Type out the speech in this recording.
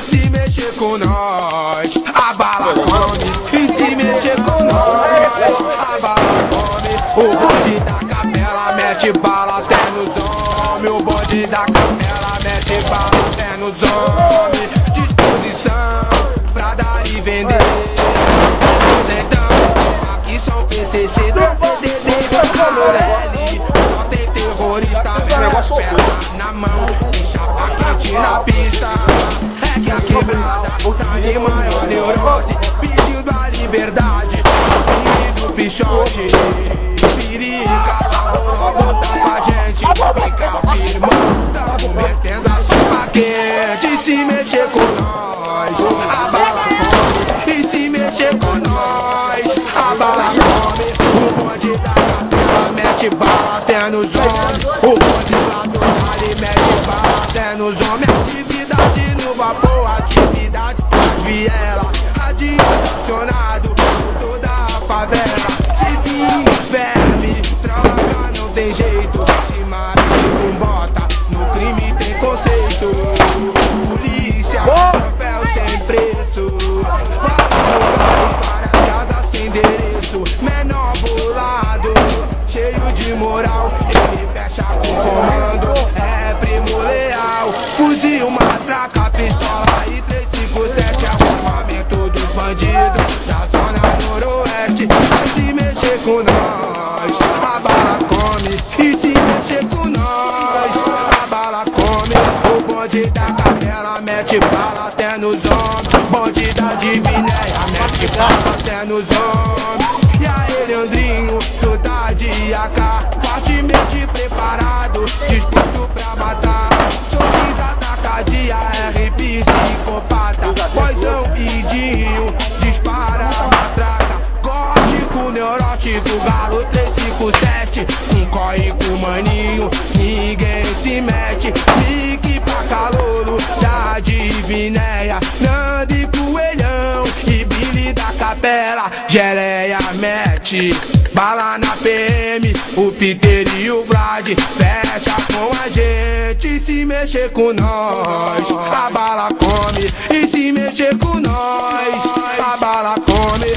se mexer com nós, a bala come. E se mexer com nós, a bala come. O bonde da capela mete bala até nos homens. O bonde da capela mete bala até nos homens. Disposição pra dar e vender. Pois então, aqui são PCC da CDD do Aureli. Só tem terrorista vendo as pernas na mão e chapa quente na pista. É que a quebrada tá de maior neurose, pedindo a liberdade. Menino pichote, perica, logo tá com a gente. Fica firmão, tamo metendo a chapa quente. E se mexer com nós, a bala come. E se mexer com nós, a bala come. O bonde da capela mete bala até nos homens. O bonde lá do vale mete bala até nos homens. Atividade no vapor, atividade nas vielas. Adicionado por toda a favela. Se vir verme, troca, não tem jeito. Se marido com bota, no crime tem conceito. Polícia, troféu sem preço. Várias casas sem endereço. Menor bolado, cheio de moral. Ele fecha com comando, é primo leal. Fuzil, matraca, pistola e 357 é o armamento dos bandidos da zona noroeste. Vai se mexer com nós, a bala come. E se mexer com nós, a bala come. O bonde da capela mete bala até nos homens. Bonde da Divinéia mete bala até nos homens. E aí, Leandrinho, tu tá de AK, fortemente preparado, disposto pra matar. Sorriso atacadia, RP, psicopata. Poisão e Dinho, dispara a matraca. Gótico, neurótico, galo 357. Corre com maninho, ninguém se mete. Fique pra calouro da Divinéia. Nando e Coelhão e Billy da Capela. Geleia mete bala na PM. O Peter e o Vlad fecha com a gente. Se mexer com nós, a bala come. E se mexer com nós, a bala come.